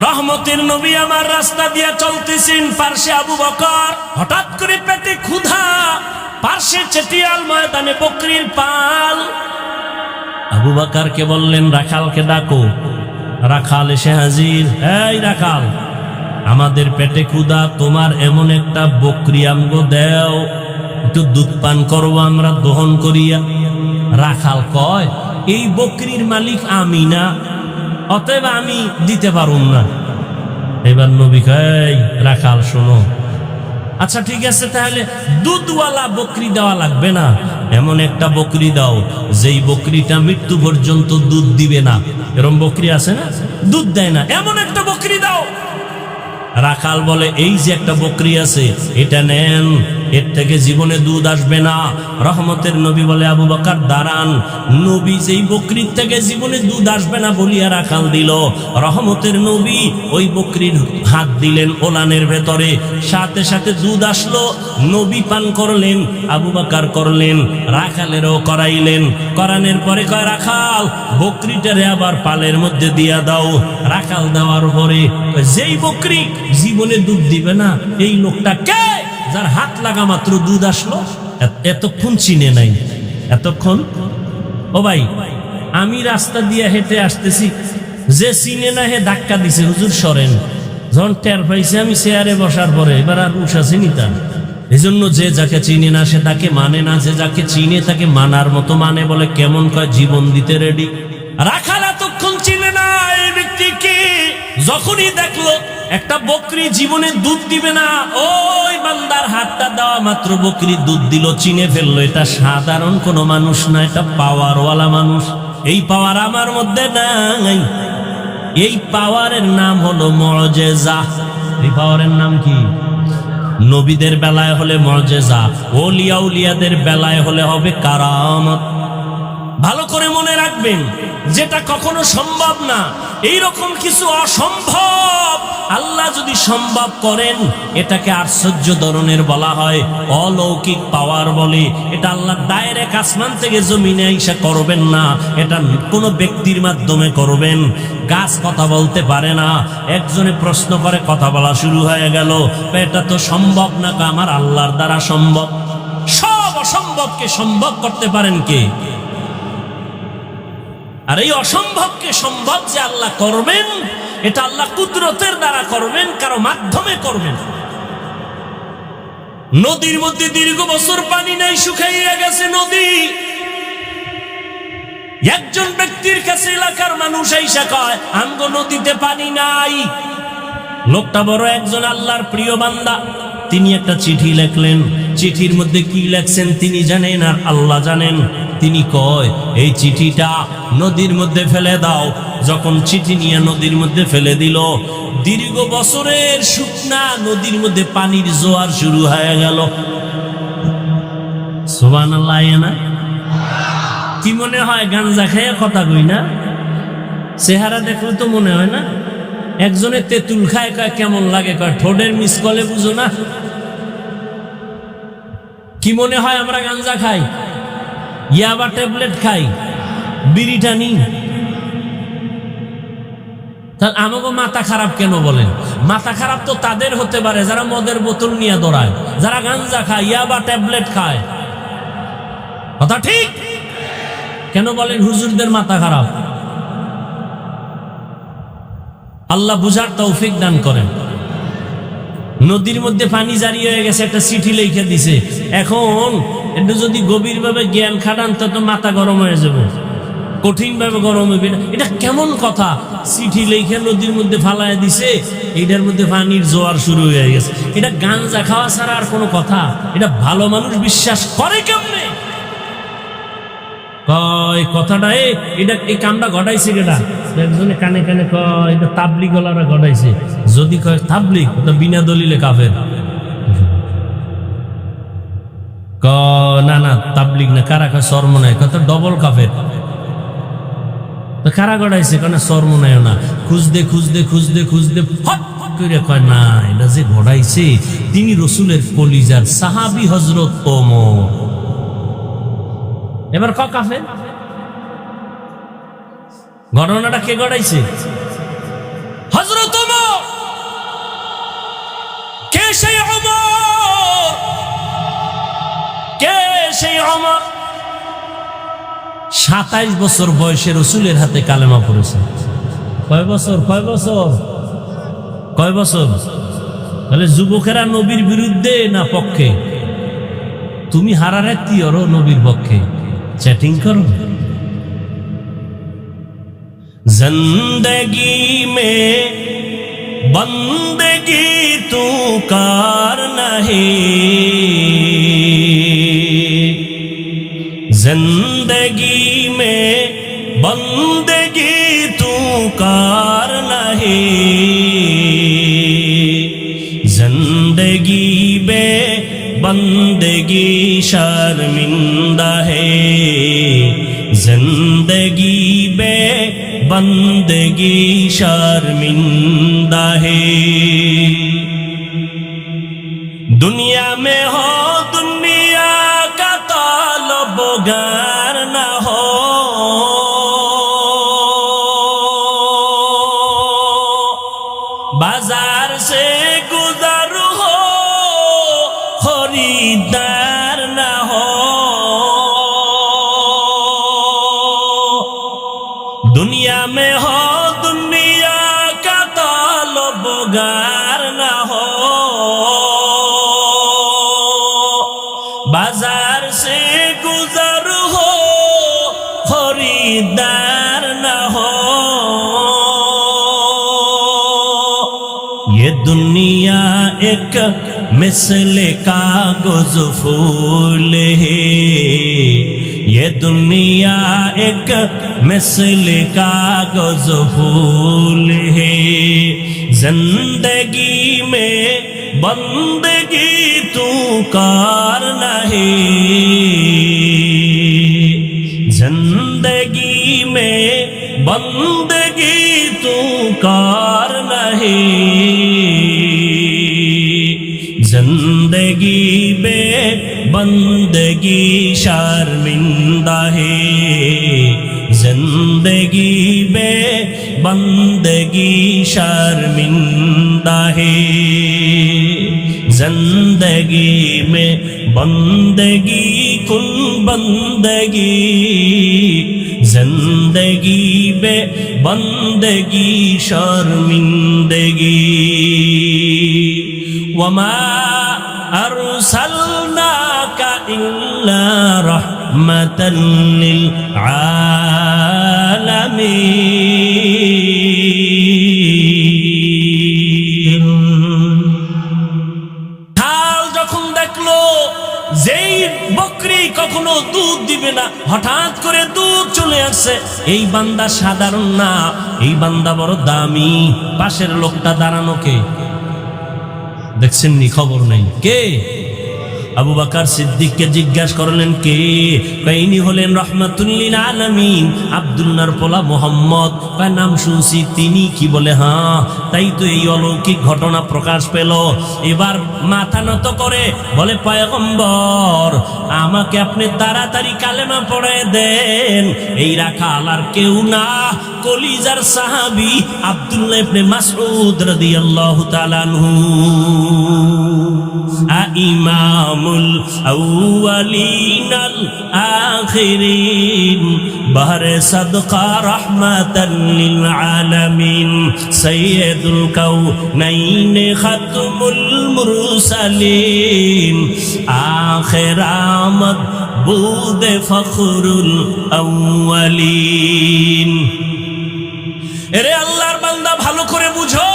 রহমতের নবী আমার রাস্তা দিয়ে চলতেছেন, পার্শ্বে আবু বকর। হঠাৎ করে পেটে ক্ষুধা, পার্শ্বে চেটিয়াল ময়দানে বকরির পাল। আবু বকরকে বললেন, রাখালকে ডাকো। রাখাল এসে হাজির। এই রাখাল, আমাদের পেটে ক্ষুধা, তোমার এমন একটা বকরি আমগো দেও, একটু দুধ পান করবো আমরা দহন করিয়া। রাখাল কয়, এই বকরির মালিক আমি না, অতএব আমি দিতে পারুম না। এবার নবী কয়, রাখাল শোনো, আচ্ছা ঠিক আছে, তাহলে দুধওয়ালা বকরি দেওয়া লাগবে না, এমন একটা বকরি দাও যেই বকরিটা মৃত্যু পর্যন্ত দুধ দিবে না। এরকম বকরি আছে না, দুধ দেয় না, এমন একটা বকরি দাও। রাখাল বলে, এই যে একটা বকরি আছে, এটা নেন, এর থেকে জীবনে দুধ আসবে না। রহমতের নবী বলে, আবু বকর দাঁড়ান। নবী যেই বকরির থেকে জীবনে দুধ আসবে না বলিয়া রাখাল দিল, রহমতের নবী ওই বকরির হাত দিলেন ওলানের ভেতরে, সাথে সাথে দুধ আসলো। নবী পান করলেন, আবু বকর করলেন, রাখালেরও করাইলেন। করানোর পরে কয়, রাখাল বকরিটারে আবার পালের মধ্যে দিয়া দাও। রাখাল দেওয়ার পরে যেই বকরি জীবনে দুধ দিবে না, এই লোকটা কে যার হাত লাগা মাত্র দুধ আসলো? এতক্ষণ চিনে নাই, এতক্ষণ। ও ভাই, আমি রাস্তা দিয়ে হেঁটে আসতেছি, যে চিনে না হে ধাক্কা দিছে, হুজুর সরেন। যখন টের পাইছে আমি চেয়ারে বসার পরে, এবার আর উষা চিনি তা। এই জন্য যে যাকে চিনে না সে তাকে মানে না, যে যাকে চিনে তাকে মানার মতো মানে। বলে কেমন, কয় জীবন দিতে রেডি। রাখাল এতক্ষণ চিনে না এই ব্যক্তিকে, যখনই দেখলো একটা বকরি জীবনে দুধ দিবে না, ওই বান্দার হাতটা দেওয়া মাত্র বকরি দুধ দিল, চিনে ফেললো এটা সাধারণ কোনো মানুষ না, এটা পাওয়ারওয়ালা মানুষ। এই পাওয়ার আমার মধ্যে নাই। এই পাওয়ারের নাম হলো মুআজিজা। এই পাওয়ারের নাম কি? নবীদের বেলায় হলে মুআজিজা, ওলিয়া উলিয়াদের বেলায় হলে হবে কারামত। ভালো করে মনে রাখবেন, যেটা কখনো সম্ভব না, এইরকম কিছু অসম্ভব আল্লাহ যদি সম্ভব করেন, এটাকে আশ্চর্য ধরনের বলা হয়, অলৌকিক পাওয়ার বলে। এটা আল্লাহ ডাইরেক্ট আসমান থেকে জমিনে আইসা করবেন না, এটা কোনো ব্যক্তির মাধ্যমে করবেন। গাছ কথা বলতে পারে না, একজনে প্রশ্ন করে কথা বলা শুরু হয়ে গেল, এটা তো সম্ভব না। আমার আল্লাহর দ্বারা সম্ভব। সব অসম্ভবকে সম্ভব করতে পারেন কে? আর এই অসম্ভবকে সম্ভব যে আল্লাহ করবেন, এটা আল্লাহ কুদরতের দ্বারা করবেন, কারো মাধ্যমে করবেন। নদীর মধ্যে দীর্ঘ বছর পানি নাই, শুকাইয়া গেছে নদী। একজন ব্যক্তির কাছে এলাকার মানুষ আইসা কয়, আমগো নদীতে পানি নাই। লোকটা বড় একজন আল্লাহর প্রিয় বান্দা, তিনি একটা চিঠি লেখলেন। চিঠির মধ্যে কি লেখছেন তিনি জানেন আর আল্লাহ জানেন। তিনি কয়, এই চিঠিটা নদীর মধ্যে ফেলে দাও। যখন চিঠি নিয়ে নদীর মধ্যে ফেলে দিল, দীর্ঘ বছরের শুকনা নদীর মধ্যে পানির জোয়ার শুরু হয়ে গেল। সুবহানাল্লাহ। না কি মনে হয় গাঞ্জা খেয়ে কথা কই না? চেহারা দেখলে তো মনে হয় না। একজনে তেঁতুল খায়, কয় কেমন লাগে, কয় ঠোঁটের মিস কলে বুঝো না। কি মনে হয় আমরা গাঞ্জা খাই, ইয়াবা ট্যাবলেট খাই, বিড়ি টানি? তাহলে আমাকে মাথা খারাপ কেন বলেন? মাথা খারাপ তো তাদের হতে পারে যারা মদের বোতল নিয়ে দৌড়ায়, যারা গাঞ্জা খায়, ইয়াবা ট্যাবলেট খায়। কথা ঠিক? কেন বলেন হুজুরদের মাথা খারাপ? আল্লাহ বুঝার তৌফিক দান করেন। নদীর মধ্যে পানি জারি হয়ে গেছে, একটা চিঠি লিখে দিছে। এখন একটু যদি গভীর ভাবে জ্ঞান খাটান তো মাথা গরম হয়ে যাবে, কঠিন ভাবে গরম হবে। এটা কেমন কথা? চিঠি লিখে নদীর মধ্যে ফালায় দিছে, এইটার মধ্যে পানির জোয়ার শুরু হয়ে গেছে। এটা গাঞ্জা খাওয়া ছাড়া আর কোনো কথা? এটা ভালো মানুষ বিশ্বাস করে কেমনে? কয় কথাটা এটা এই কামটা ঘটাইছে কেটা? একজনে কানে কানে কয় এটা তাবলিগ ওয়ালারা ঘটাইছে। যদি কয় তাবলিগ, ওটা বিনা দলিলে কাফের। না না তাবলিগ না। কারা কয় সরমনায়, কত ডবল কাফের। কারা ঘটাইছে? কেন সরমনায় না। খুঁজতে খুঁজতে খুঁজতে খুঁজতে হট করে কয় না, এটা যে ঘটাইছে তিনি রসুলের কলিজার সাহাবী হযরত ওমর। এবার ক কাফের। ঘটনাটা কে ঘটাইছে? হযরত ওমর। ওমর 27 বছর বয়সে রাসূলের হাতে কালেমা পড়েছে। কয় বছর? তাহলে যুবকেরা নবীর বিরুদ্ধে না পক্ষে? তুমি হারারাতি ওরও নবীর পক্ষে চ্যাটিং করো। जिंदगी में बंदगी तू कार नहीं, जिंदगी में बंदगी तू कार नहीं, जिंदगी बे बंदगी शर्मिंदा है, जिंदगी बे बंदगी शर्मिंदा है। दुनिया में हो दुनिया का तालबगार न हो, बाजार से गुजर हो खरीदार न हो, दुनिया में हो दुनिया का तालबगार न हो, बाजार से गुजर हो खरीदार न हो। ये दुनिया एक मिसल कागज फूल है, ये दुनिया एक मिसल कागज फूल है, जिंदगी में बंदगी तू कार नहीं, जिंदगी में बंदगी तू कार नहीं, जिंदगी में बंदगी शर्मिंदा है, जिंदगी में बंदगी शर्मिंदा है, जिंदगी में बंदगी कुन बंदगी, जिंदगी में बंदगी शर्मिंदगी। वमा अरसलनाका इल्ला रहमतन लिल आलामीन। ঢাল যখন দেখলো যেই বকরি কখনো দুধ দিবে না, হঠাৎ করে দুধ চলে আসছে, এই বান্দা সাধারণ না, এই বান্দা বড় দামি। পাশের লোকটা দাঁড়ানো কে দেখছেন নি? খবর নেই কে? আবু বকর সিদ্দিককে জিজ্ঞাসা করলেন কে? ইনি হলেন রাহমাতুল লিল আলামিন আব্দুল্লাহর পোলা মুহাম্মদ। নাম শুনছি। তিনি কি বলে? হ্যাঁ, তাই তো এই অলৌকিক ঘটনা প্রকাশ পেল। এবার মাথা নত করে বলে, পয়গম্বর আমাকে আপনি তাড়াতাড়ি কালেমা পড়ায় দেন। এই রাখাল আর কেউ না, কলিজার সাহাবী আব্দুল্লাহ ইবনে মাসউদ রাদিয়াল্লাহু তাআলা আনহু। ইমামুল আউয়ালিনাল আখিরিন বাহরে সাদকা রাহমাতাল লিল আলামিন সাইয়্যিদুল কাউনাইন খাতমুল মুরসালিন আখির আমদ বুদে ফখরুল আউয়ালিন। এরে আল্লাহর বান্দা, ভালো করে বুঝো,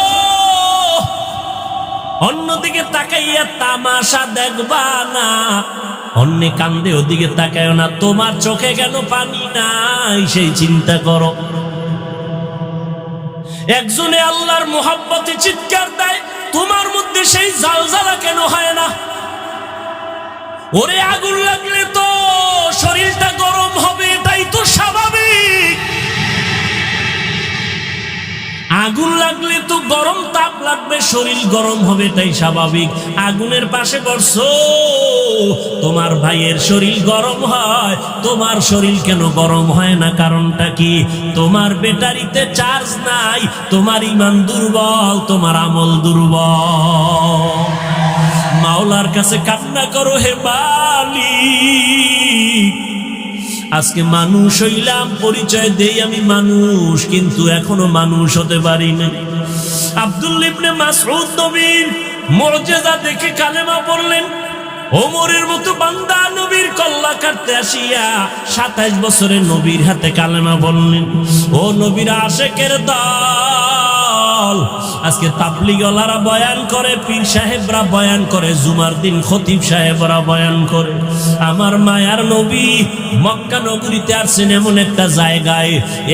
অন্যদিকে তাকাইয়া তামাশা দেখবা না, অন্য কান্দে ওদিকে তাকায় না। তোমার চোখে কেন পানি নাই সেই চিন্তা করো। একজনে আল্লাহর মুহাব্বতে চিৎকার দেয়, তোমার মধ্যে সেই জালজালা কেন হয় না? ওরে আগুন লাগলে তো শরীরটা গরম হবে, এটাই তো স্বাভাবিক। আগুন লাগলে তো গরম তাপ লাগবে, শরীর গরম হবে, এটাই স্বাভাবিক। আগুনের পাশে বসো, তোমার ভাইয়ের শরীর গরম হয়, তোমার শরীর কেন গরম হয় না? কারণটা কি? তোমার ব্যাটারিতে চার্জ নাই, তোমার ঈমান দুর্বল, তোমার আমল দুর্বল। মাওলার কাছে কান্না করো, হে মালিক আজকে মানুষ হইলাম, পরিচয় দেই আমি মানুষ, কিন্তু এখনো মানুষ হতে পারি না। আব্দুল্লাহ ইবনে মাসউদ নবীর মুজিজা দেখে কালেমা পড়লেন। ওমরের মতো বান্দা নবীর কল্লা কাটতে আসিয়া 27 বছরে নবীর হাতে কালেমা বললেন। ও নবীর আশেকের দল, আজকে তাবলীগওয়ালারা বয়ান করে, পীর সাহেবরা বয়ান করে, জুমার দিন খতিব সাহেবরা বয়ান করে। আমার মায়ার নবী মক্কা নগরীতে আসছেন এমন একটা জায়গায়,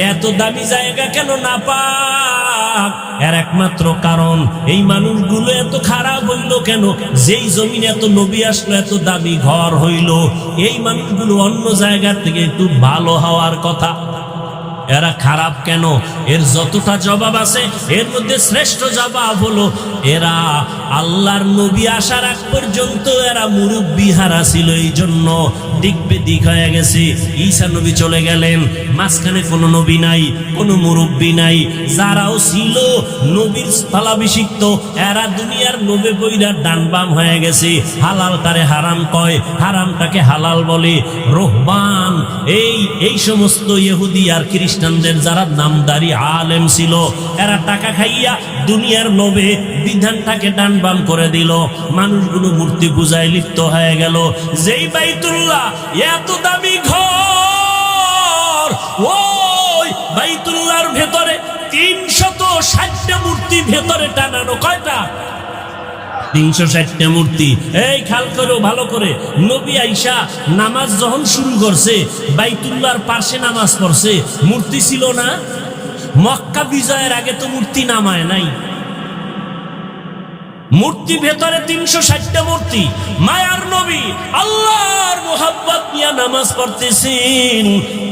এত দামি জায়গা কেন না পাক? এর একমাত্র কারণ এই মানুষগুলো এত খারাপ হইল কেন? যেই জমিনে এত নবী আসলো, এত দামি ঘর হইল, এই মানুষগুলো অন্য জায়গার থেকে একটু ভালো হওয়ার কথা, এরা খারাপ কেন? এর যতটা জবাব আছে এর মধ্যে শ্রেষ্ঠ জবাব হলো এরা আল্লাহর নবী আসার আগ পর্যন্ত এরা মুরব্বি হারা ছিল, এই জন্য দিক বেদিক হয়ে গেছে। ঈসা নবী চলে গেলেন, মাঝখানে কোনো নবী নাই, কোনো মুরব্বি নাই। যারাও ছিল নবীর স্থলাভিষিক্ত, এরা দুনিয়ার নবে বইরা ডান বাম হয়ে গেছে। হালালটারে হারাম কয়, হারামটাকে হালাল বলে। রহবান এই সমস্ত ইহুদি আর খ্রিস্টানদের যারা নামদারি আলেম ছিল, এরা টাকা খাইয়া দুনিয়ার লোভে বিধানটাকে ডান বাম করে দিল। মানুষগুলো মূর্তি পূজায় লিপ্ত হয়ে গেল। যেই বাইতুল্লাহ এত দামি ঘর, ওই বাইতুল্লাহর ভেতরে 360টা মূর্তি ভেতরে টানানো। কয়টা? 360টা মূর্তি। এই খেয়াল করো ভালো করে, নবী আইসা নামাজ যখন শুরু করছে, বাইতুল্লাহর পাশে নামাজ পড়ছে, মূর্তি ছিল না? মক্কা বিজয়ের আগে তো মূর্তি নামায় নাই। মূর্তি ভেতরে 360টা মূর্তি। মায়ার নবী আল্লাহর মোহাব্বত নিয়ে নামাজ পড়তেছেন।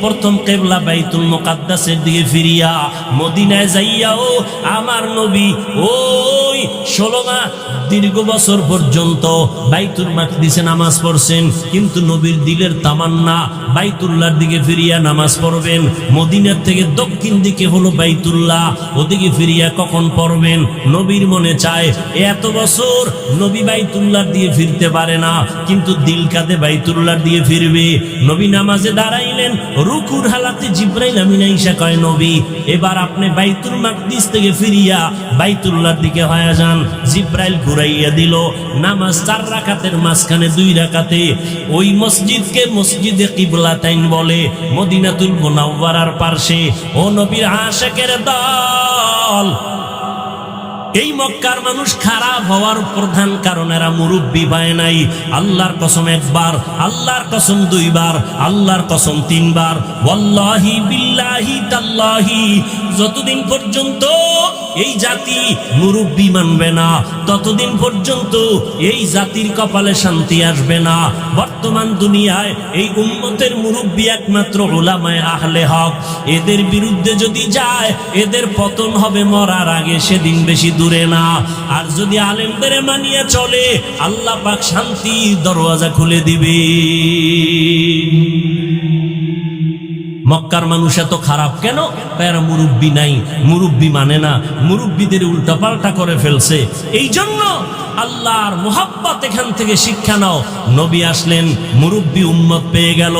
প্রথম কিবলা বাইতুল মুকাদ্দাসের দিকে ফিরিয়া মদিনায় যাইয়াও আমার নবী ওই 16 মাস দীর্ঘ বছর পর্যন্ত বাইতুল মাকদিসে নামাজ পড়ছেন, কিন্তু নবীর দিলের তামান্না বাইতুল্লাহর দিকে ফিরিয়া নামাজ পড়বেন। মদিনার থেকে দক্ষিণ দিকে হলো বাইতুল্লাহ, ওদিকে ফিরিয়া কখন পড়বেন? নবীর মনে চায় এত বছর নবী বাইতুল্লাহর দিয়ে ফিরতে পারে না, কিন্তু দিল কাঁদে বাইতুল্লাহর দিয়ে ফিরবে। নবী নামাজে দাঁড়াইলেন, রুকুর হালাতে জিব্রাইল আমিন আইসা কয়, নবী এবার আপনি বাইতুল মাকদিস থেকে ফিরিয়া বাইতুল্লাহর দিকে হয়ে যান। জিব্রাইল ঘুরাইয়া দিল। নামাজ 4 রাকাতের মাঝখানে 2 রাকাতে ওই মসজিদকে মসজিদে কিবলাতাইন বলে, মদিনাতুল মুনাওয়ারার পাশে। ও নবীর আশিকের দল, এই মক্কার মানুষ খারাপ হওয়ার প্রধান কারণ এরা মুরব্বি পায় নাই। আল্লাহর কসম একবার, আল্লাহর কসম 2 বার, আল্লাহর কসম 3 বার, ওয়াল্লাহি বিল্লাহি তাল্লাহি, যতদিন পর্যন্ত এই জাতি মুরব্বি মানবে না, ততদিন পর্যন্ত এই জাতির কপালে শান্তি আসবে না। বর্তমান দুনিয়ায় এই উম্মতের মুরব্বি একমাত্র উলামায়ে আহলে হক। এদের বিরুদ্ধে যদি যায়, এদের পতন হবে মরার আগে, সেদিন বেশি দূরে না। আর যদি আলেমদের মানিয়ে চলে, আল্লাহ পাক শান্তির দরওয়াজা খুলে দিবে। মক্কার মানুষ এত খারাপ কেন? এরা মুরব্বি নাই, মুরব্বি মানে না, মুরব্বিদের উল্টাপাল্টা করে ফেলছে। এই জন্য আল্লাহর মুহাব্বত এখান থেকে শিক্ষা নাও। নবী আসলেন, মুরব্বি উম্মত পেয়ে গেল।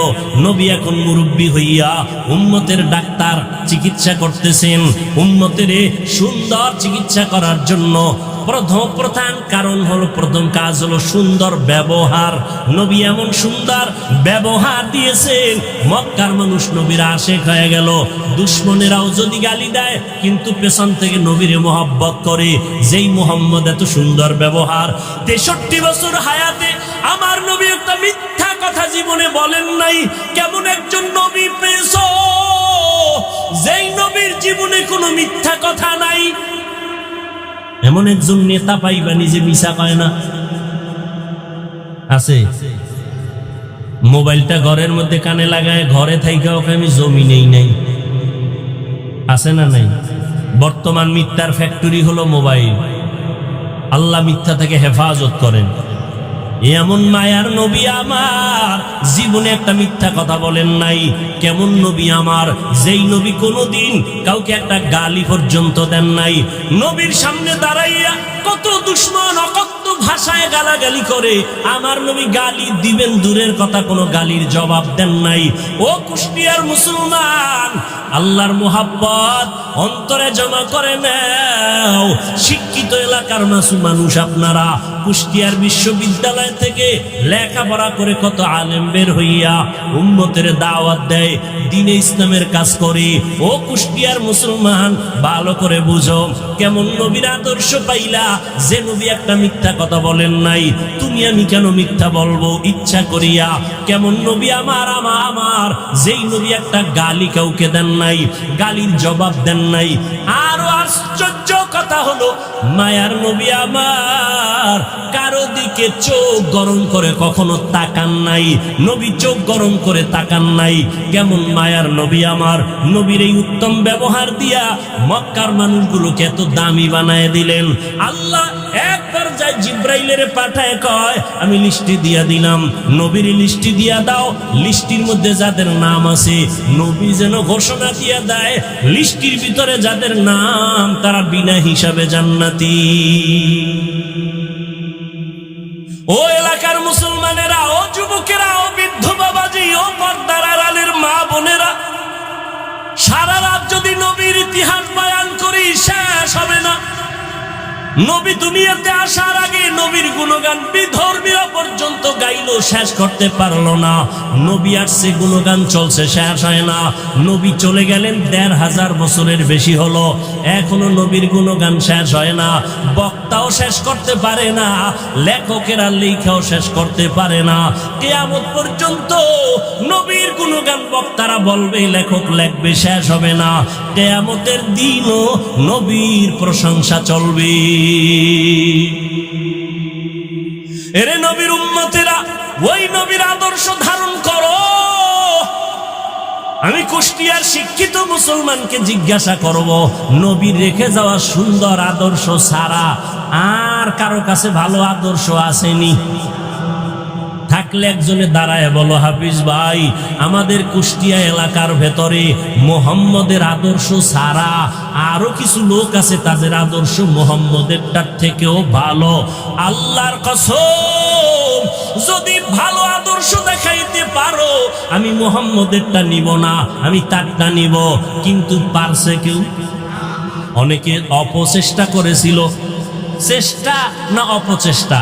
নবী এখন মুরব্বি হইয়া উম্মতের ডাক্তার, চিকিৎসা করতেছেন। উম্মতের সুন্দর চিকিৎসা করার জন্য প্রধান কারণ হলো, প্রথম কাজ হলো সুন্দর ব্যবহার। নবী এমন সুন্দর ব্যবহার দিয়েছেন, মক্কার মানুষ নবীর আশেক হয়ে গেল। দুশ্মনেরাও যদি গালি দেয়, কিন্তু পেছন থেকে নবীরে মোহাব্বত করে। যেই মুহাম্মদ এত সুন্দর ব্যবহার, 63 বছর হায়াতে আমার নবী একটা মিথ্যা কথা জীবনে বলেন নাই। কেমন একজন নবী পেয়েছো, যেই নবীর জীবনে কোনো মিথ্যা কথা নাই? এমন একজন নেতা পাইবা নিজে মিশা কয় না? আছে? মোবাইলটা ঘরের মধ্যে কানে লাগায়, ঘরে থাইকা ওকে আমি জমি নেই নাই, আছে না নাই? বর্তমান মিথ্যার ফ্যাক্টরি হলো মোবাইল। আল্লাহ মিথ্যা থেকে হেফাজত করেন। এমন মায়ার নবী আমার, জীবনে একটা মিথ্যা কথা বলেন নাই। কেমন নবী আমার, যেই নবী কোনোদিন কাউকে একটা গালি পর্যন্ত দেন নাই। নবীর সামনে দাঁড়াইয়া কত দুশ্মন অকথ্য ভাষায় গালাগালি করে, আমার নবী গালি দিবেন দূরের কথা, কোনো গালির জবাব দেন নাই। ও কুষ্টিয়ার মুসলমান, আল্লাহর মুহাব্বত অন্তরে জমা করে নাও। শিক্ষিত এলাকার মানুষ আপনারা, কুষ্টিয়ার বিশ্ববিদ্যালয় থেকে লেখাপড়া করে কত আলেম বের হইয়া উম্মতের দাওয়াত দেয়, দ্বীনে ইসলামের কাজ করে। ও কুষ্টিয়ার মুসলমান, ভালো করে বুঝো, কেমন নবীর আদর্শ পাইলা, যে নবী একটা মিথ্যা কথা বলেন নাই। তুমি আমি কেন মিথ্যা বলবো ইচ্ছা করিয়া? কেমন নবী আমার আমার, যেই নবী একটা গালি কাউকে দেন নাই, গালির জবাব দেন নাই। আরো আশ্চর্য কথা হলো, মায়ার নবী আমার কারো দিকে চোখ গরম করে কখনো তাকান নাই। নবী চোখ গরম করে তাকান নাই। কেমন মায়ার নবী আমার, নবীর এই উত্তম ব্যবহার দিয়া মক্কার মানুষগুলোকে এত দামি বানায় দিলেন। আল্লাহ একবার যায় জিব্রাইলের পাঠায়, কয় আমি লিস্টি দিয়া দিলাম, নবীর লিস্টি দিয়া দাও। লিস্টির মধ্যে যাদের নাম আছে, নবী যেন ঘোষণা দিয়া দেয়, লিস্টির ভিতরে যাদের নাম তারা বিনা হিসাবে জান্নাতি। ও এলাকার মুসলমানেরা, ও যুবকেরা, ও বৃদ্ধ বাবাজি, ও পর্দার আড়ালের মা বোনেরা, সারা রাত যদি নবীর ইতিহাস বয়ান করি শেষ হবে না। নবী দুনিয়াতে আসার আগে নবীর গুণগান বিধর্মীরা পর্যন্ত গাইলো, শেষ করতে পারলো না। নবী আসছে, গুণগান চলছে, শেষ হয় না। নবী চলে গেলেন ১৫০০ বছরের বেশি হলো, এখনো নবীর গুণগান শেষ হয় না। বক্তাও শেষ করতে পারে না, লেখকেরা লেখাও শেষ করতে পারে না। কিয়ামত পর্যন্ত নবীর গুণগান বক্তারা বলবে, লেখক লেখবে, শেষ হবে না। কিয়ামতের দিনও নবীর প্রশংসা চলবে। এরে নবীর উম্মতেরা, ওই নবীর আদর্শ ধারণ করো। আমি কুষ্টিয়ার শিক্ষিত মুসলমানকে জিজ্ঞাসা করব, নবীর রেখে যাওয়া সুন্দর আদর্শ ছাড়া আর কারো কাছে ভালো আদর্শ আসেনি? থাকলে একজনে দাঁড়ায় বলো, হাফিজ ভাই, আমাদের কুষ্টিয়া এলাকার ভেতরে মোহাম্মদের আদর্শ ছাড়া আরো কিছু লোক আছে, তাদের আদর্শ মোহাম্মদেরটার থেকেও ভালো। আল্লাহর কসম, যদি ভালো আদর্শ দেখাইতে পারো, আমি মোহাম্মদেরটা নিব না, আমি তারটা নিব। কিন্তু পারছে কেউ? অনেকে অপচেষ্টা করেছিল। চেষ্টা না অপচেষ্টা?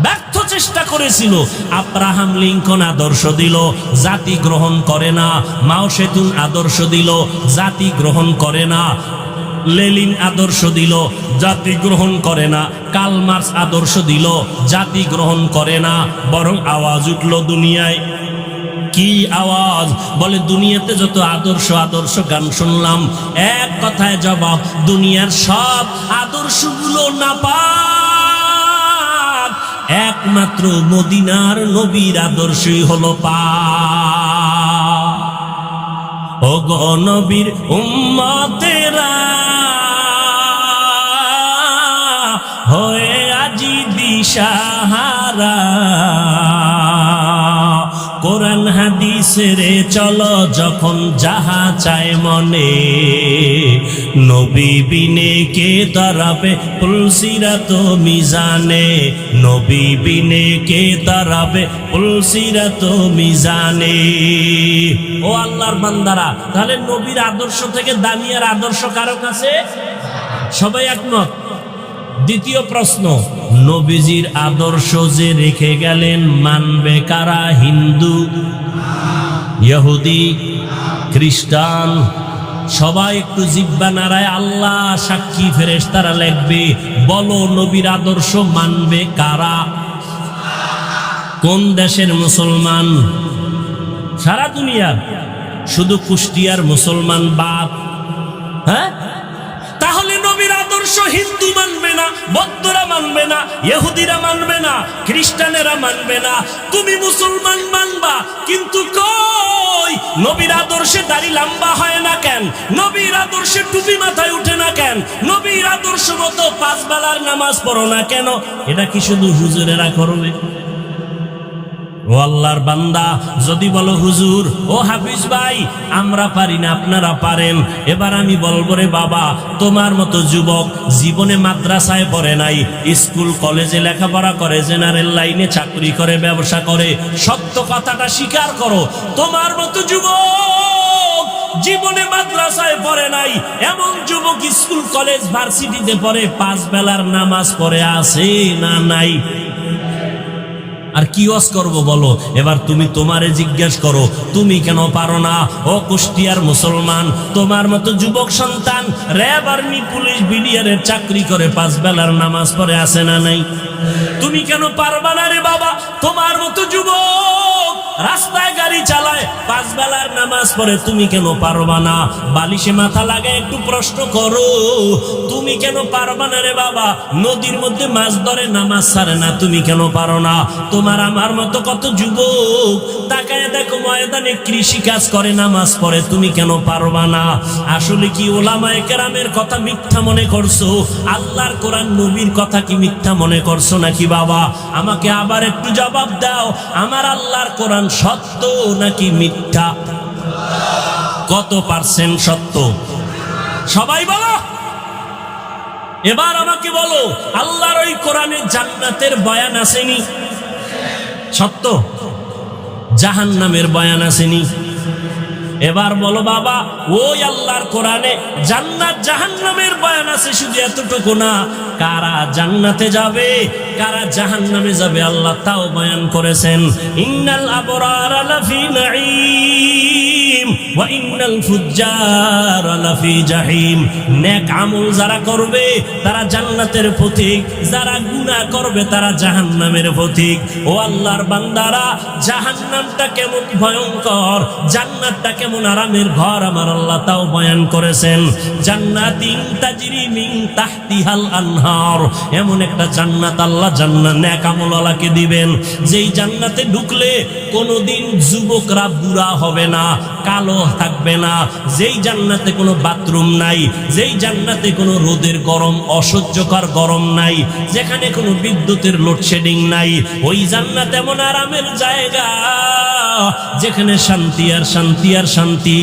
ব্যর্থ চেষ্টা করেছিল। আব্রাহাম লিঙ্কন আদর্শ দিল, জাতি গ্রহণ করে না। মাও সেতুং আদর্শ দিল, জাতি গ্রহণ করে না। লেনিন আদর্শ দিল, জাতি গ্রহণ করে না। কার্ল মার্কস আদর্শ দিল, জাতি গ্রহণ করে না। বরং আওয়াজ উঠল দুনিয়ায়। কি আওয়াজ? বলে, দুনিয়াতে যত আদর্শ আদর্শ গান শুনলাম, এক কথায় জবাব, দুনিয়ার সব আদর্শগুলো নাপাক, একমাত্র মদিনার নবীর আদর্শই হলো পাক। ও গো নবীর উম্মতেরা, হয়ে আজি দিশাহারা, কোরআন হাদিসের চলো যখন যাহা চায় মনে, নবী বিনে কে দাঁড়াবে পুলসিরাত মিজানে, নবী বিনে কে দাঁড়াবে পুলসিরাত মিজানে। ও আল্লাহর বান্দারা, তাহলে নবীর আদর্শ থেকে দামিয়ার আদর্শ কারো কাছে? সবাই একমত? দ্বিতীয় প্রশ্ন, নবীজির আদর্শ যে রেখে গেলেন, মানবে কারা? হিন্দু, ইহুদি, খ্রিস্টান? সবাই একটু জিহ্বা নাড়ায়, আল্লাহ সাক্ষী, ফেরেশতারা লিখবে। বলো, নবীর আদর্শ মানবে কারা? কোন দেশের মুসলমান? সারা দুনিয়ার? শুধু কুষ্টিয়ার মুসলমান বাদ? হ্যাঁ, তাহলে নবীর আদর্শ হিন্দু মানবে না, বৌদ্ধরা মানবে না, ইহুদিরা মানবে না, খ্রিস্টানেরা মানবে না, তুমি মুসলমান মানবা। কিন্তু কই নবীর আদর্শে দাড়ি লম্বা হয় না কেন? নবীর আদর্শে টুপি মাথায় উঠে না কেন? নবীর আদর্শ মতো 5 বেলার নামাজ পড়ো না কেন? এটা কি শুধু হুজুরেরা করবে? ও আল্লাহর বান্দা, যদি বলো হুজুর, ও হাফিজ ভাই, আমরা পারি না, আপনারা পারেন, এবার আমি বলবো রে বাবা, তোমার মতো যুবক জীবনে মাদ্রাসায় পড়ে নাই, স্কুল কলেজে লেখাপড়া করে, জেনারেল লাইনে চাকরি করে, ব্যবসা করে, সত্য কথাটা স্বীকার করো, তোমার মতো যুবক জীবনে মাদ্রাসায় পড়ে নাই, এমন যুবক স্কুল কলেজ ভার্সিটিতে পড়ে, 5 বেলার নামাজ পড়ে আছে না নাই? আর কি ওয়াজ করবো বলো? এবার তুমি তোমারে জিজ্ঞেস করো, তুমি কেন পারো না? ও কুষ্টিয়ার মুসলমান, তোমার মতো যুবক সন্তান র্যাব, আর্মি, পুলিশ, বিডিআরের চাকরি করে 5 বেলার নামাজ পড়ে আছে না নাই? তুমি কেন পারবা না রে বাবা? তোমার মতো যুবক রাস্তায় গাড়ি চালায়, 5 বেলার নামাজ পড়ে, তুমি কেন পারবা না? বালিশে মাথা লাগায় একটু প্রশ্ন করো, তুমি কেন পারবা না রে বাবা? নদীর মধ্যে মাছ ধরে, নামাজ ছাড়ে না, তুমি কেন পারো না? তোমার আমার মতো কত যুবক তাকায় দেখো ময়দানে কৃষি কাজ করে, নামাজ পড়ে, তুমি কেন পারবা না? আসলে কি ওলামায়ে কেরামের কথা মিথ্যা মনে করছো? আল্লাহর কোরআন নবীর কথা কি মিথ্যা মনে করছো নাকি বাবা? আমাকে আবার একটু জবাব দাও, আমার আল্লাহর কোরআন সত্য নাকি মিথ্যা? কত পার্সেন্ট সত্য? সবাই বলো। এবার আমাকে বলো, আল্লাহর ওই কোরআনে জান্নাতের বয়ান আসেনি? সত্য। জাহান্নামের বয়ান আসেনি? এবার বলো বাবা, ওই আল্লাহর কোরআনে জান্নাত জাহান্নামের বয়ান আছে, শুধু এতটুকু না, কারা জান্নাতে যাবে কারা জাহান্নামে যাবে আল্লাহ তাও বয়ান করেছেন। ইন্নাল আবরারা লাফি নাঈম ওয়া ইন্নাল ফুজ্জারা লাফি জাহিম। নেক আমল যারা করবে তারা জান্নাতের পথিক, যারা গুনাহ করবে তারা জাহান্নামের পথিক। ও আল্লাহর বান্দারা, জাহান্নামটা কেমন ভয়ঙ্কর, জান্নাতটা কেমন আরামের ঘর আমার আল্লাহ তাও বয়ান করেছেন। জান্নাতিন তাজরি মিন তাহতিহাল আনহার, এমন একটা জান্নাত আল্লাহ জান্নাত নেক আমলওয়ালাকে দিবেন, যেই জান্নাতে ঢুকলে কোনোদিন যুবকরা বুড়া হবে না, কালো থাকবে না, যেই জান্নাতে কোনো বাথরুম নাই, যেই জান্নাতে কোনো রোদের গরম, অসহ্যকর গরম নাই, যেখানে কোনো বিদ্যুতের লোডশেডিং নাই, ওই জান্নাত এমন আরামের জায়গা যেখানে শান্তি আর শান্তি আর শান্তি।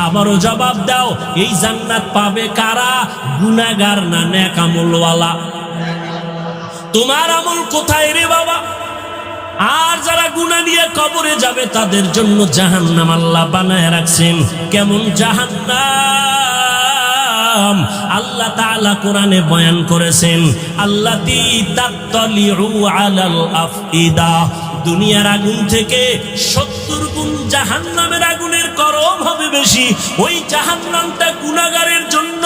আবারও জবাব দাও, এই জান্নাত পাবে কারা? গুনাহগার না নেক আমলওয়ালা? তোমার আমল কোথায় রে বাবা? আর যারা গুনাহ নিয়ে কবরে যাবে তাদের জন্য জাহান্নাম আল্লাহ বানায় রাখছেন। কেমন জাহান্নাম? আল্লাহ তাআলা কোরআনে বয়ান করেছেন, আল্লাতী তাত্তালিউ আলাল আফইদা, দুনিয়ার আগুন থেকে 70 গুণ জাহান্নামের আগুনের গরম হবে বেশি। ওই জাহান্নামটা গুনাহগারের জন্য,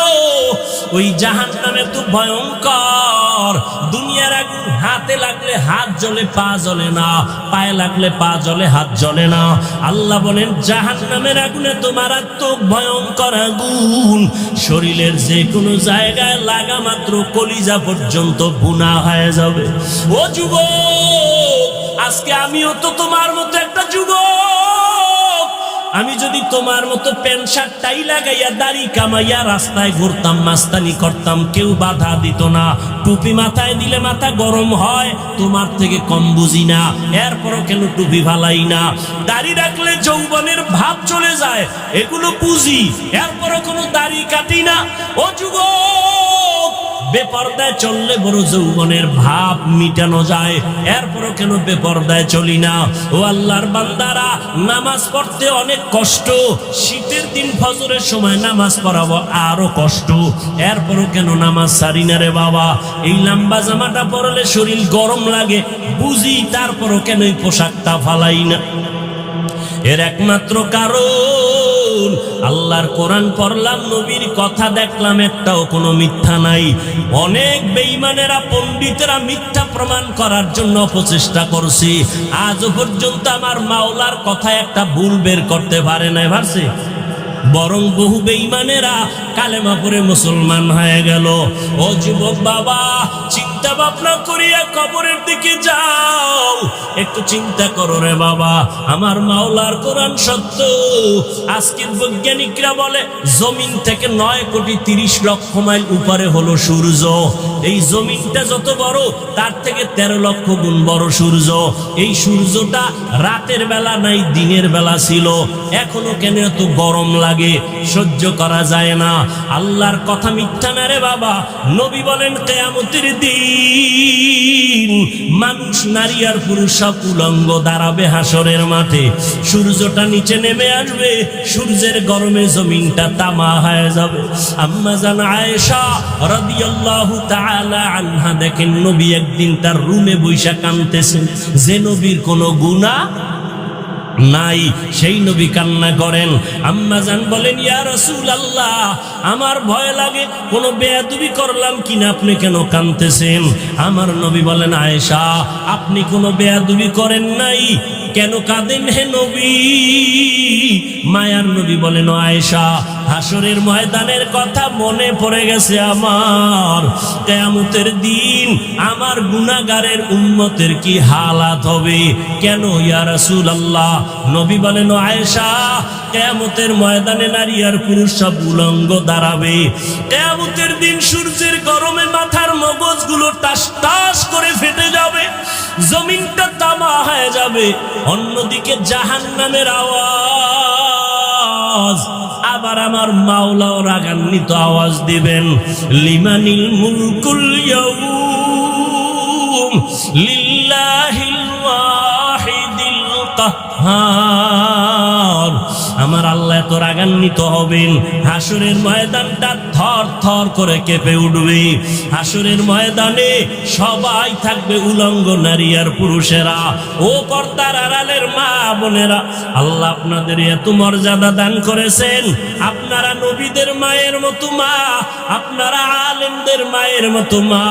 ওই জাহান্নামে তো ভয়ঙ্কর। দুনিয়ার আগুন হাতে লাগলে হাত জ্বলে, পা জ্বলে না, পায়ে লাগলে পা জ্বলে, হাত জ্বলে না। আল্লাহ বলেন জাহান্নামের আগুনে তো মারাত্মক ভয়ঙ্কর আগুন, শরীরের যে কোনো জায়গায় লাগা মাত্র কলিজা পর্যন্ত ভুনা হয়ে যাবে। ও যুবক, আজকে আমিও তো তোমার মতো একটা যুবক। আমি যদি তোমার মতো প্যান্ট শার্ট টাই লাগাইয়া দাড়ি কামাইয়া রাস্তায় ঘুরতাম, মাস্তানি করতাম, কেউ বাধা দিত না। টুপি মাথায় দিলে মাথা গরম হয়, তোমার থেকে কম বুঝি না, এরপরও কেন টুপি ভালাই না। দাড়ি রাখলে যৌবনের ভাব চলে যায়, এগুলো বুঝি, এরপরও কোনো দাড়ি কাটি না। ও যুবক, বেপরদায় চললে বড় যৌবনের ভাব মিটানো যায়, এরপরও কেন বেপরদায় চলি না? ও আল্লাহর বান্দারা, নামাজ পড়তে অনেক কষ্ট, শীতের দিন ফজরের সময় নামাজ পড়াবো আরো কষ্ট, এরপরও কেন নামাজ ছাড়ি না রে বাবা? এই লম্বা জামাটা পরলে শরীর গরম লাগে বুঝি, তারপরও কেন এই পোশাকটা ফালাই না? এর একমাত্র কারণ, আল্লাহর কোরআন পড়লাম, নবীর কথা দেখলাম, একটাও কোনো মিথ্যা নাই। অনেক বেঈমানেরা, পণ্ডিতেরা মিথ্যা প্রমাণ করার জন্য প্রচেষ্টা করছে, আজও পর্যন্ত আমার মাওলার কথা একটা ভুল বের করতে পারে নাই। পারছে? বরং বহু বেঈমানেরা কালেমা পড়ে মুসলমান হয়ে গেল। ও যুবক বাবা, চিন্তা ভাবনা করিয়া কবরের দিকে যাও, একটু চিন্তা করো রে বাবা। আমার মাওলার কোরআন সত্য। আজকের বৈজ্ঞানিকরা বলে জমিন থেকে 9,30,00,000 মাইল উপরে হলো সূর্য। এই জমিনটা যত বড় তার থেকে 13 লক্ষ গুণ বড় সূর্য। এই সূর্যটা রাতের বেলা নাই, দিনের বেলা ছিল। এখনো কেন এত গরম লাগে, সহ্য করা যায় না। আল্লাহর কথা মিথ্যা না রে বাবা। নবী বলেন কিয়ামতের দিন মানুষ, নারী আর পুরুষ সব উলঙ্গ দাঁড়াবে হাসরের মাঠে। সূর্যটা নিচে নেমে আসবে, সূর্যের গরমে জমিনটা তামা হয়ে যাবে। আম্মা জান আয়েশা রাদিয়াল্লাহু তাআলা আনহা দেখেন নবী একদিন তার রুমে বৈশা কাঁদতেছেন। যে নবীর কোনো গুনাহ নাই সেই নবী কান্না করেন। আম্মা জান বলেন, ইয়া রাসূলুল্লাহ, আমার ভয় লাগে কোনো বেয়াদবি করলাম কিনা, আপনি কেন কাঁদতেছেন? আমার নবী বলেন, আয়েশা, আপনি কোনো বেয়াদবি করেন নাই, কেন কাঁদেন হে নবী? মায়ার নবী বলেন, আয়েশা, হাসরের ময়দানের কথা মনে পড়ে গেছে আমার। কিয়ামতের দিন আমার গুনাহগারের উম্মতের কি হালাত হবে। কেন ইয়া রাসূলুল্লাহ? নবী বলেন, আয়েশা, কিয়ামতের ময়দানে নারী আর পুরুষ সব উলঙ্গ দাঁড়াবে। কিয়ামতের দিন সূর্যের গরমে মাথার মগজগুলো টাস টাস করে ফেটে যাবে, জমিনটা তামা হয়ে যাবে। অন্যদিকে জাহান্নামের আওয়াজ, আবার আমার মাওলাও রাগান্বিত আওয়াজ দিবেন, লিমানিল মুলকুল ইয়াউম লিল্লাহিল ওয়াহিদিল কাহ্হার। আমার আল্লাহ এত রাগান্বিত হবেন, হাসরের ময়দানটা থর থর করে কেঁপে উঠবে। হাসরের ময়দানে সবাই থাকবে উলঙ্গ, নারী আর পুরুষেরা। ও পর্দার আড়ালের মা বোনেরা, আল্লাহ আপনাদের এত মর্যাদা দান করেছেন। আপনারা নবীদের মায়ের মতো মা, আপনারা আলেমদের মায়ের মতো মা,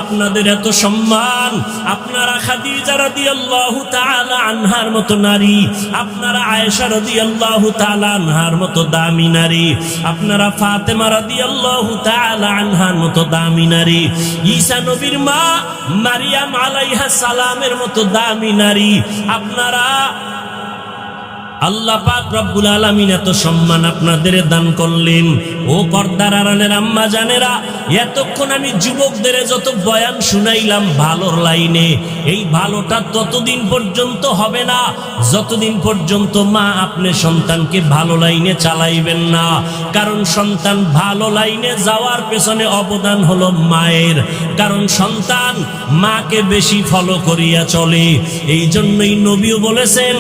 আপনাদের এত সম্মান। আপনারা খাদিজা রাদিয়াল্লাহু তাআলা আনহার মতো নারী, আপনারা আয়েশা রাদিয়াল্লাহু তাআলা আনহার মতো দামি নারী, আপনারা ফাতেমা রাদিয়াল্লাহু তাআলা আনহার মতো দামি নারী, ঈসা নবীর মা মারিয়াম আলাইহা সালামের মতো দামি নারী। আপনারা আল্লাহ পাক রব্বুল আলামিন এত সম্মান আপনাদের দান করলেন। ও পর্দার আড়ালের আম্মা জানেরা, এতক্ষণ আমি যুবকদের যত বয়ান শুনাইলাম ভালোর লাইনে, এই ভালোটা ততদিন পর্যন্ত হবে না যতদিন পর্যন্ত মা আপনি সন্তানকে ভালো লাইনে চালাইবেন না। কারণ সন্তান ভালো লাইনে যাওয়ার পেছনে অবদান হলো মায়ের। কারণ সন্তান মাকে বেশি ফলো করিয়া চলে। এই জন্যই নবীও বলেছেন,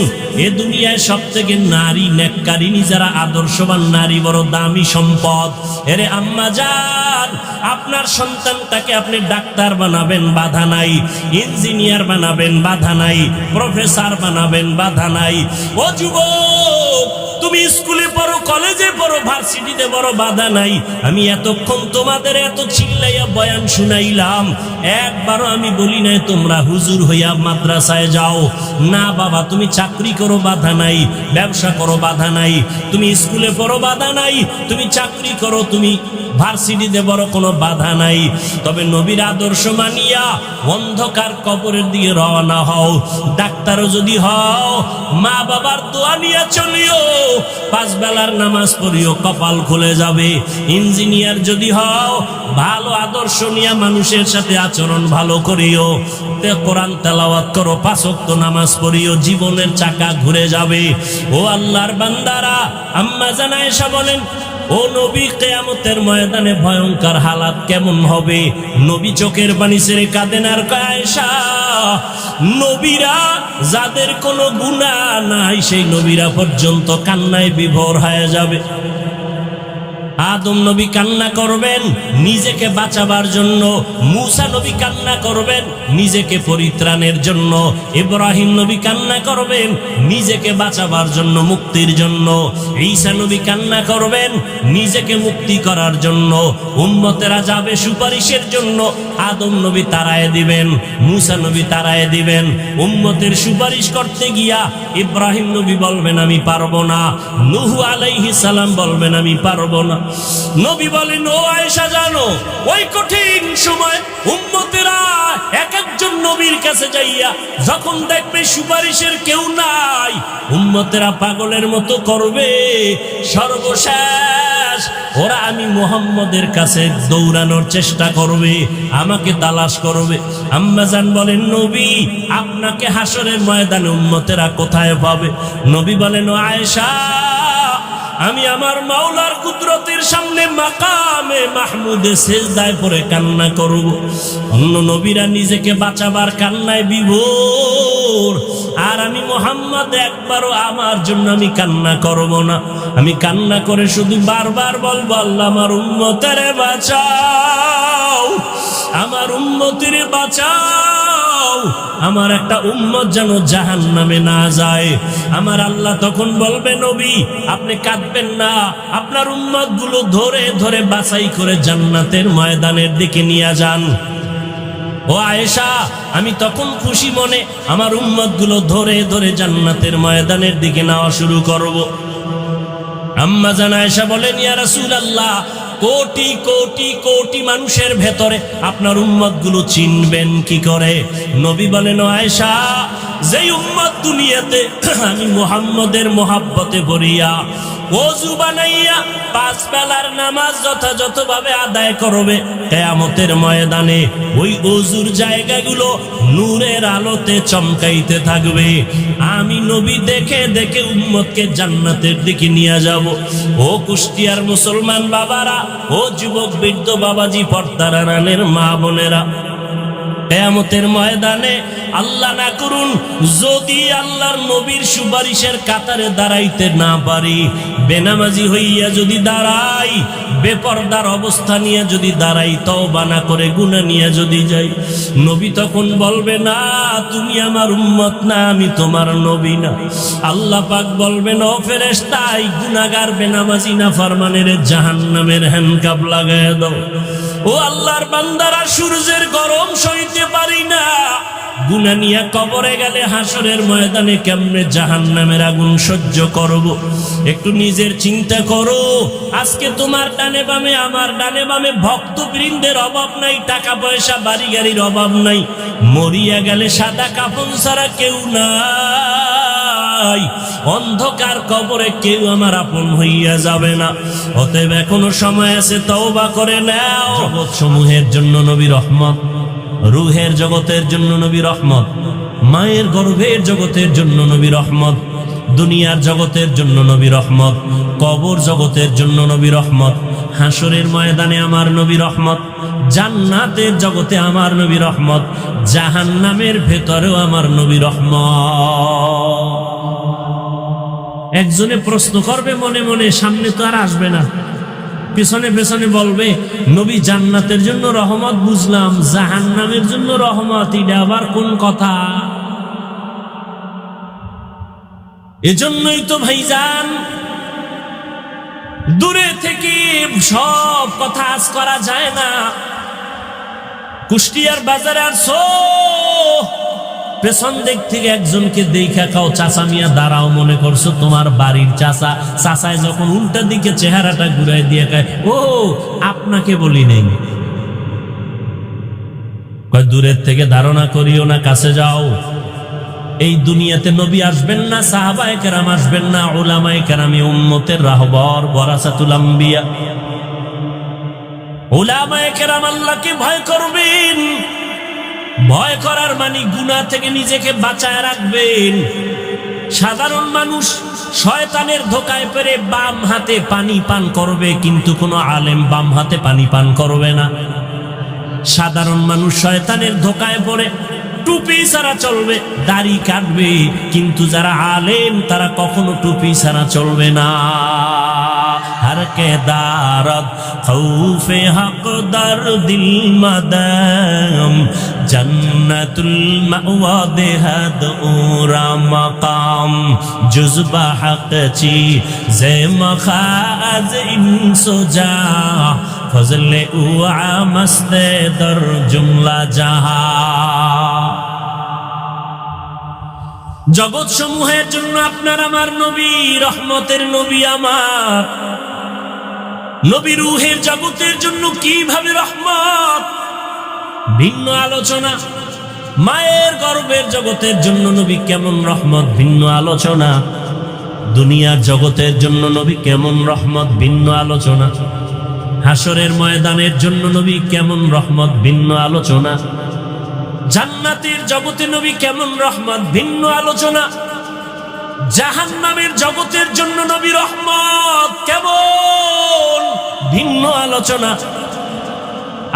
এ দুনিয়ায় সবথেকে নারী নেককারিনী যারা আদর্শবান নারী বড় দামি সম্পদ। এরে আম্মা জান, আপনার সন্তানটাকে আপনি ডাক্তার বানাবেন, বাধা নাই। ইঞ্জিনিয়ার বানাবেন, বাধা নাই। প্রফেসর বানাবেন, বাধা নাই। ও যুবক, তুমি স্কুলে পড়ো, কলেজে পড়ো, ভার্সিটিতে পড়ো, বাধা নাই। আমি এতক্ষণ তোমাদের এত চিল্লাইয়া বয়ান শুনাইলাম, একবারও আমি বলি নাই তোমরা হুজুর হইয়া মাদ্রাসায় যাও। না বাবা, তুমি চাকরি করো, বাধা নাই। ব্যবসা করো, বাধা নাই। তুমি স্কুলে পড়ো, বাধা নাই। তুমি চাকরি করো, তুমি ভার্সিটিতে বড়, কোনো বাধা নাই। তবে নবীর আদর্শ মানিয়া অন্ধকার কবরের দিকে রওনা হও। ডাক্তারও যদি হও, মা বাবার দোয়া নিয়ে চলিও, 5 বেলার নামাজ পড়িও, কপাল খুলে যাবে। ইঞ্জিনিয়ার যদি হও, ভালো আদর্শ নিয়ে মানুষের সাথে আচরণ ভালো করিও, কোরআন তেলাওয়াত করো, 5 ওয়াক্ত নামাজ পড়িও, জীবনের চাকা ঘুরে যাবে। ও আল্লাহর বান্দারা, আম্মা জান আয়েশা বলেন, ও নবী, কিয়ামতের ময়দানে ভয়ঙ্কর হালাত কেমন হবে? নবী চোখের পানি ছেড়ে কাঁদেন আর কয়, আয়েশা, নবীরা যাদের কোনো গুনাহ নাই সেই নবীরা পর্যন্ত কান্নায় বিভোর হয়ে যাবে। আদম নবী কান্না করবেন নিজেকে বাঁচাবার জন্য, মূসা নবী কান্না করবেন নিজেকে পরিত্রাণের জন্য, ইব্রাহিম নবী কান্না করবেন নিজেকে বাঁচাবার জন্য, মুক্তির জন্য, ঈসা নবী কান্না করবেন নিজেকে মুক্তি করার জন্য, উম্মতেরা যাবে সুপারিশের জন্য, আদম নবী তাড়ায় দিবেন, মূসা নবী তাড়ায় দিবেন। উম্মতের সুপারিশ করতে গিয়া ইব্রাহিম নবী বলবেন আমি পারবো না, নূহ আলাইহিস সালাম বলবেন আমি পারবো না। নবী বলেন ও আয়েশা জানো ওই কঠিন সময় উম্মতেরা এক একজন নবীর কাছে যাইয়া যখন দেখবে সুপারিশের কেউ নাই, উম্মতেরা পাগলের মতো করবে, সর্বশেষ ওরা আমি মুহাম্মদের কাছে দৌড়ানোর চেষ্টা করবে, আমাকে তালাশ করবে। আম্মা জান বলেন নবী আপনাকে হাসরের ময়দানে উম্মতেরা কোথায় পাবে? নবী বলেন ও আয়েশা আমি আমার মাওলার কুদরতের সামনে মাকামে মাহমুদে সেজদায় পড়ে কান্না করব। অন্য নবীরা নিজেকে বাঁচাবার কান্নায় বিভোর, আর আমি মুহাম্মদ একবারও আমার জন্য আমি কান্না করব না। আমি কান্না করে শুধু বারবার বলবো আল্লাহ আমার উম্মতের বাঁচাও, আমার উম্মতের বাঁচাও, আমার একটা উম্মত যেন জাহান্নামে না যায়। আমার আল্লাহ তখন বলবে নবী আপনি কাঁদবেন না, আপনার উম্মত গুলো ধরে ধরে বাছাই করে জান্নাতের ময়দানের দিকে নিয়ে যান। ও আয়েশা আমি তখন খুশি মনে আমার উম্মত গুলো ধরে ধরে জান্নাতের ময়দানের দিকে নেওয়া শুরু করব। আম্মা জান আয়েশা বলেন ইয়া রাসূলুল্লাহ কোটি কোটি কোটি মানুষের ভেতরে আপনার উম্মত গুলো চিনবেন কি করে? নবী বলেন ও আয়েশা যেই উম্মত দুনিয়াতে আমি মুহাম্মদের মোহাব্বতে ভরিয়া ওযু বানাইয়া 5 বেলার নামাজ যথাযথভাবে আদায় করবে, কিয়ামতের ময়দানে ওই ওযুর জায়গাগুলো নূরের আলোতে চমকাইতে থাকবে। আমি নবী দেখে দেখে উম্মতকে জান্নাতের দিকে নিয়ে যাব। ও কুষ্টিয়ার মুসলমান বাবারা, ও যুবক বৃদ্ধ বাবাজি, পর্দার আড়ালের মা বোনেরা, কিয়ামতের ময়দানে আল্লাহ না করুন যদি আল্লাহর নবীর সুপারিশের কাতারে দাঁড়াইতে না পারি, বেনামাজি হইয়া যদি দাঁড়াই, বেপরদার অবস্থা নিয়ে যদি দাঁড়াই, তওবা না করে গুনাহ নিয়ে যদি যাই, নবী তখন বলবে না তুমি আমার উম্মত না, আমি তোমার নবী না। আল্লাহ পাক বলবেন ও ফেরেশতা এই গুনাহগার বেনামাজি না ফরমানের জাহান্নামের হ্যান্ডকাপ লাগায় দাও। ও আল্লাহর বান্দারা সূর্যের গরম সইতে পারি না, গুনাহ নিয়ে কবরে গেলে হাসরের ময়দানে কেমনে জাহান্নামের আগুন সহ্য করব? একটু নিজের চিন্তা করো। আজকে তোমার ডানে বামে আমার ডানে বামে ভক্তবৃন্দের অভাব নাই, টাকা পয়সা বাড়ি গাড়ির অভাব নাই, মরিয়া গেলে সাদা কাফন ছাড়া কেউ নাই, অন্ধকার কবরে কেউ আমার আপন হইয়া যাবে না। অতএব এখনো সময় আছে, তওবা করে নাও। জগৎ সমূহের জন্য নবী রহমত, রুহের জগতের জন্য নবী রহমত, মায়ের গর্ভের জগতের জন্য নবী রহমত, দুনিয়ার জগতের জন্য নবী রহমত, কবর জগতের জন্য নবী রহমত, হাসরের ময়দানে আমার নবী রহমত, জান্নাতের জগতে আমার নবী রহমত, জাহান্নামের ভেতরেও আমার নবী রহমত। একজনে প্রশ্ন করবে মনে মনে, সামনে তো আর আসবে না, পেছনে পেছনে বলবে নবী জান্নাতের জন্য রহমত বুঝলাম, জাহান্নামের জন্য রহমত, এটা আবার কোন কথা? এজন্যই তো ভাইজান দূরে থেকে সব কথা আজ করা যায় না। কুষ্টিয়ার বাজারে আসছো, পেছন দিক থেকে একজনকে দেখা খাও চাচা মিয়া দাঁড়াও, মনে করছো তোমার বাড়ির চাচা। চাচায় যখন উল্টা দিকে চেহারাটা ঘুরাই দিয়ে খায়, ও আপনাকে বলি নেই। দূরের থেকে ধারণা করিও না, কাছে যাও। এই দুনিয়াতে নবী আসবেন না, সাহাবায়ে কেরাম আসবেন না, উলামায়ে কেরামি উম্মতের রাহবার ওয়ারাসাতুল আম্বিয়া। উলামায়ে কেরাম আল্লাহকে ভয় করবেন, ভয় করার মানে গুনাহ থেকে নিজেকে বাঁচায় রাখবেন। সাধারণ মানুষ শয়তানের ধোকায় পড়ে বাম হাতে পানি পান করবে, কিন্তু কোনো আলেম বাম হাতে পানি পান করবে না। সাধারণ মানুষ শয়তানের ধোকায় পড়ে টুপি ছাড়া চলবে, দাড়ি কাটবে, কিন্তু যারা আলেম তারা কখনো টুপি ছাড়া চলবে না। के दारद खौफे हक दर दिल मदम जन्नतुल मअवा देहद उरा मकाम जुज़्बा हक ची जे मखाज इंसुजा फजले उआ मस्ते दर जुमला जहा। जगत समूहेर जन्य आपनार आमार नबी, रहमतेर नबी आमार नबी, रूहेर जगतेर जन्य किभाবে रहमत। ভিন্ন আলোচনা। মায়ের গর্ভের জগতের জন্য নবী কেমন রহমত, ভিন্ন আলোচনা। দুনিয়ার জগতের জন্য নবী কেমন রহমত, ভিন্ন আলোচনা। হাসরের ময়দানের জন্য নবী কেমন রহমত, ভিন্ন আলোচনা। জান্নাতের জগতে নবী কেমন রহমত, ভিন্ন আলোচনা। জাহান্নামের জগতের জন্য নবী রহমত কেমন, ভিন্ন আলোচনা।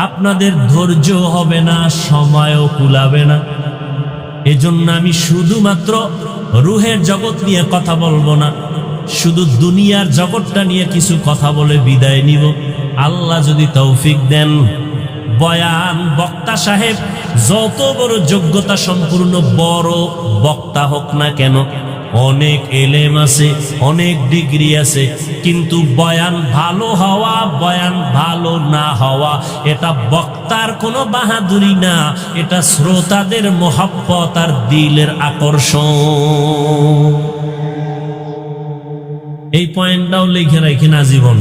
আপনাদের ধৈর্য হবে না, সময়ও কুলাবে না। এজন্য আমি শুধুমাত্র রূহের জগৎ নিয়ে কথা বলবো না, শুধু দুনিয়ার জগৎটা নিয়ে কিছু কথা বলে বিদায় নিব। আল্লাহ যদি তৌফিক দেন, বয়ান বক্তা সাহেব যত বড় যোগ্যতা সম্পূর্ণ বড় বক্তা হোক না কেন, অনেক এলেম আছে, অনেক ডিগ্রি আছে, কিন্তু বয়ান ভালো হওয়া, বয়ান ভালো না হওয়া এটা বক্তার কোনো বাহাদুরি না, এটা শ্রোতাদের মহব্বত আর দিলের আকর্ষণ। এই পয়েন্টটাও লিখে রাখেন আজীবন।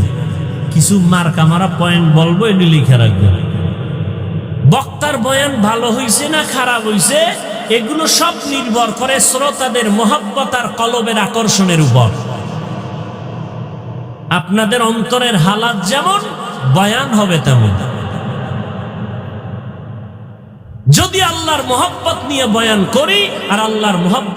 কিছু মার্কা মারা পয়েন্ট বলবো, এটি লিখে রাখবেন। বক্তার বয়ান ভালো হইছে না খারাপ হইছে, এগুলো সব নির্ভর করে শ্রোতাদের মহব্বত আর কলবের আকর্ষণের উপর। আপনাদের অন্তরের হালাত যেমন, বয়ান হবে তেমন। যদি আল্লাহর মহব্বত নিয়ে বয়ান করি আর আল্লাহর মহব্বত